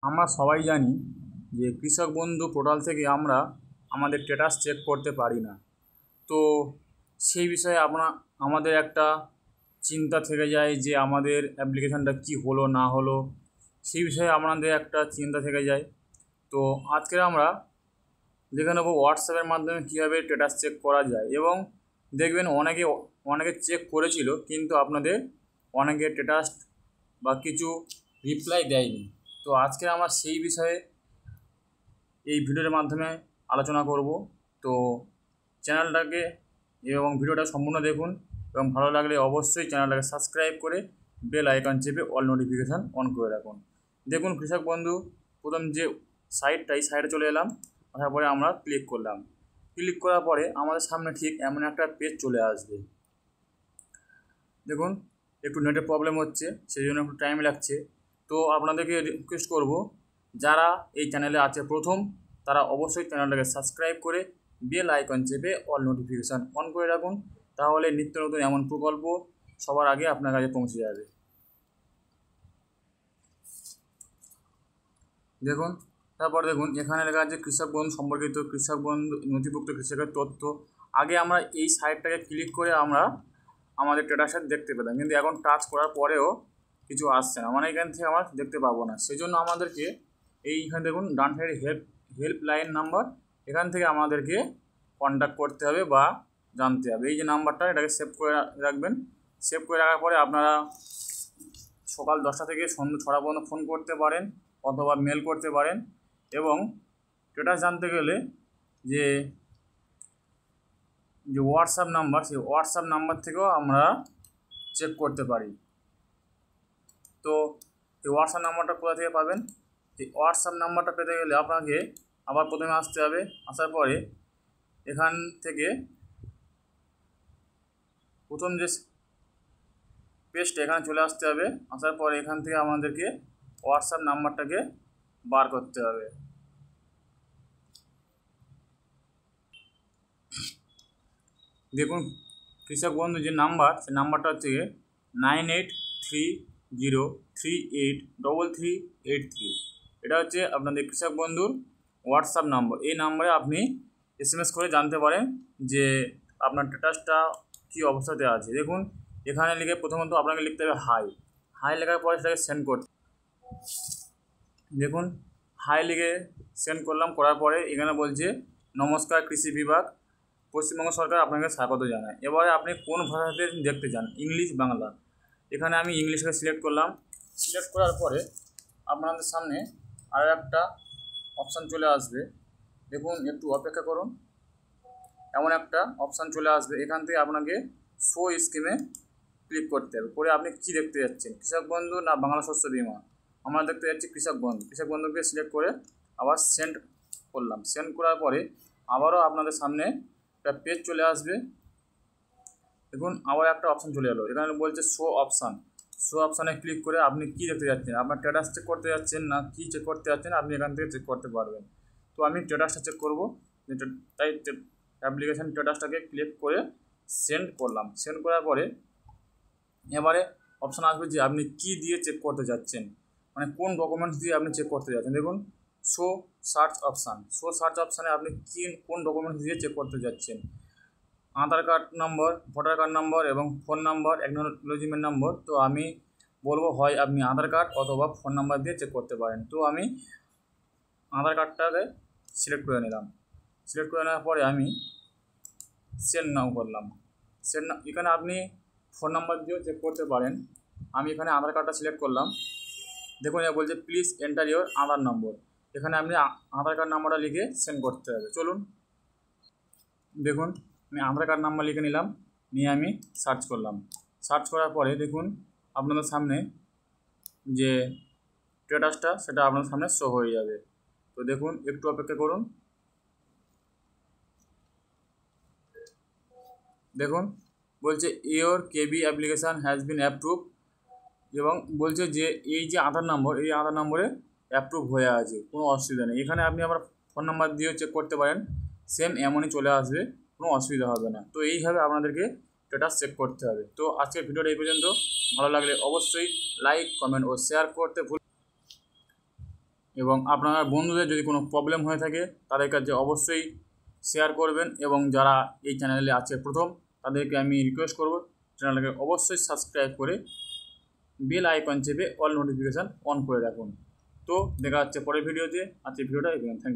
আমরা সবাই জানি যে কৃষক বন্ধু পোর্টাল থেকে আমরা আমাদের স্ট্যাটাস চেক করতে পারি না। তো সেই বিষয়ে আমাদের একটা চিন্তা থেকে যায় যে আমাদের অ্যাপ্লিকেশানটা কি হলো না হলো, সেই বিষয়ে আমাদের একটা চিন্তা থেকে যায়। তো আজকে আমরা দেখে নেবো হোয়াটসঅ্যাপের মাধ্যমে কীভাবে স্ট্যাটাস চেক করা যায়, এবং দেখবেন অনেকে চেক করেছিল কিন্তু আপনাদের অনেকে স্ট্যাটাস বা কিছু রিপ্লাই দেয়নি। তো আজকে আমরা সেই বিষয়ে এই ভিডিওর মাধ্যমে আলোচনা করব। তো চ্যানেলটাকে এবং ভিডিওটা সম্পূর্ণ দেখুন, এবং ভালো লাগলে অবশ্যই চ্যানেলটাকে সাবস্ক্রাইব করে বেল আইকন চেপে অল নোটিফিকেশান অন করে রাখুন। দেখুন কৃষক বন্ধু প্রথম যে এই সাইটে চলে এলাম, আসার পরে আমরা ক্লিক করলাম। ক্লিক করার পরে আমাদের সামনে ঠিক এমন একটা পেজ চলে আসবে। দেখুন একটু নেটের প্রবলেম হচ্ছে, সেই জন্য একটু টাইম লাগছে। তো আপনাদেরকে রিকোয়েস্ট করব, যারা এই চ্যানেলে আছে প্রথম, তারা অবশ্যই চ্যানেলটাকে সাবস্ক্রাইব করে বেল আইকন চেপে অল নোটিফিকেশান অন করে রাখুন, তাহলে নিত্য নতুন এমন প্রকল্প সবার আগে আপনার কাছে পৌঁছে যাবে। দেখুন তারপর দেখুন এখানে লেখা আছে কৃষক বন্ধু সম্পর্কিত, কৃষক বন্ধু নথিভুক্ত কৃষকের তথ্য। আগে আমরা এই সাইটটাকে ক্লিক করে আমরা আমাদের স্ট্যাটাস দেখতে পেতাম, কিন্তু এখন টাচ করার পরেও কিছু আসছে না, মানে এখান থেকে আমরা দেখতে পাবো না। সেই জন্য আমাদেরকে এইখানে দেখুন ডান সাইডে হেল্পলাইন নাম্বার, এখান থেকে আমাদেরকে কন্ট্যাক্ট করতে হবে বা জানতে হবে। এই যে নাম্বারটা, এটাকে সেভ করে রাখবেন। সেভ করে রাখার পরে আপনারা সকাল 10টা থেকে সন্ধ্যে 6টা পর্যন্ত ফোন করতে পারেন অথবা মেল করতে পারেন, এবং স্ট্যাটাস জানতে গেলে যে হোয়াটসঅ্যাপ নাম্বার, সেই হোয়াটসঅ্যাপ নাম্বার থেকেও আমরা চেক করতে পারি। তো এই হোয়াটসঅ্যাপ নাম্বারটা কোথা থেকে পাবেন? এই হোয়াটসঅ্যাপ নাম্বারটা পেতে গেলে আপনাকে আবার প্রথমে আসতে হবে। আসার পরে এখান থেকে প্রথম যে পেজটা এখানে চলে আসতে হবে। আসার পরে এখান থেকে আমাদেরকে হোয়াটসঅ্যাপ নাম্বারটাকে বার করতে হবে। দেখুন কৃষক বন্ধু যে নাম্বার, সেই নাম্বারটা হচ্ছে 9830383383। এটা হচ্ছে আপনাদের কৃষক বন্ধুর হোয়াটসঅ্যাপ নম্বর। এই নাম্বারে আপনি SMS করে জানতে পারেন যে আপনার স্ট্যাটাসটা কী অবস্থাতে আছে। দেখুন এখানে লিখে প্রথমত আপনাকে লিখতে হবে হাই। হাই লেখার পরে সেটাকে সেন্ড করতে, দেখুন হাই লিখে সেন্ড করলাম। করার পরে এখানে বলছে নমস্কার কৃষি বিভাগ, পশ্চিমবঙ্গ সরকার আপনাকে স্বাগত জানায়। এবারে আপনি কোন ভাষাতে দেখতে চান, ইংলিশ বাংলা। এখানে আমি ইংলিশকে সিলেক্ট করলাম। সিলেক্ট করার পরে আপনাদের সামনে আরও একটা অপশান চলে আসবে। দেখুন একটু অপেক্ষা করুন, এমন একটা অপশান চলে আসবে। এখান থেকে আপনাকে শো স্কিমে ক্লিক করতে হবে। করে আপনি কী দেখতে যাচ্ছেন, কৃষক বন্ধু না বাংলা শস্য বিমা? আমরা দেখতে যাচ্ছি কৃষক বন্ধু। কৃষক বন্ধুকে সিলেক্ট করে আবার সেন্ড করলাম। সেন্ড করার পরে আবারও আপনাদের সামনে একটা পেজ চলে আসবে। দেখুন আবার একটা অপশান চলে এলো, এখানে বলছে শো অপশান। শো অপশানে ক্লিক করে আপনি কী দেখতে যাচ্ছেন, আপনার স্ট্যাটাস চেক করতে যাচ্ছেন না কী চেক করতে যাচ্ছেন, আপনি এখান থেকে চেক করতে পারবেন। তো আমি স্ট্যাটাসটা চেক করবো, তাই অ্যাপ্লিকেশান স্ট্যাটাসটাকে ক্লিক করে সেন্ড করলাম। সেন্ড করার পরে এবারে অপশান আসবে যে আপনি কী দিয়ে চেক করতে যাচ্ছেন, মানে কোন ডকুমেন্টস দিয়ে আপনি চেক করতে যাচ্ছেন। দেখুন show search option, show search অপশানে আপনি কোন ডকুমেন্টস দিয়ে চেক করতে যাচ্ছেন। Aadhaar card number, voter card number এবং ফোন নাম্বার, অ্যাকনোলেজমেন্ট নম্বর। তো আমি বলবো হয় আপনি আধার কার্ড অথবা ফোন নাম্বার দিয়ে চেক করতে পারেন। তো আমি আধার কার্ডটাকে সিলেক্ট করে নিলাম। সিলেক্ট করে নেওয়ার পরে আমি সেন্ড নাও করলাম। সেন্ড নাও, এখানে আপনি ফোন নাম্বার দিয়েও চেক করতে পারেন। আমি এখানে আধার কার্ডটা সিলেক্ট করলাম। দেখুন এ বলছে প্লিজ এন্টার ইওর আধার নম্বর। এখানে আপনি আধার কার্ড নাম্বারটা লিখে সেন্ড করতে হবে। চলুন দেখুন আমি আধার কার্ড নাম্বার লিখে নিলাম, নিয়ে আমি সার্চ করলাম। সার্চ করার পরে দেখুন আপনাদের সামনে যে স্ট্যাটাসটা সেটা আপনাদের সামনে শো হয়ে যাবে। তো দেখুন একটু অপেক্ষা করুন। দেখুন বলছে your KB application has been approve, এবং বলছে যে এই যে আধার নম্বর, এই আধার নম্বরে অ্যাপ্রুভ হয়ে আছে, কোনো অসুবিধা নেই। এখানে আপনি আবার ফোন নাম্বার দিয়েও চেক করতে পারেন, সেম এমনই চলে আসবে, কোনো অসুবিধা হবে না। তো এইভাবে আপনাদেরকে স্ট্যাটাস চেক করতে হবে। তো আজকের ভিডিওটা এই পর্যন্ত। ভালো লাগলে অবশ্যই লাইক, কমেন্ট ও শেয়ার করতে এবং আপনার বন্ধুদের যদি কোনো প্রবলেম হয়ে থাকে তাদের কাছে অবশ্যই শেয়ার করবেন, এবং যারা এই চ্যানেলে আছে প্রথম তাদেরকে আমি রিকোয়েস্ট করব চ্যানেলটাকে অবশ্যই সাবস্ক্রাইব করে বেল আইকন চেপে অল নোটিফিকেশান অন করে রাখুন। তো দেখা হচ্ছে পরের ভিডিওতে। আজকের ভিডিওটা এখানে, থ্যাংক ইউ।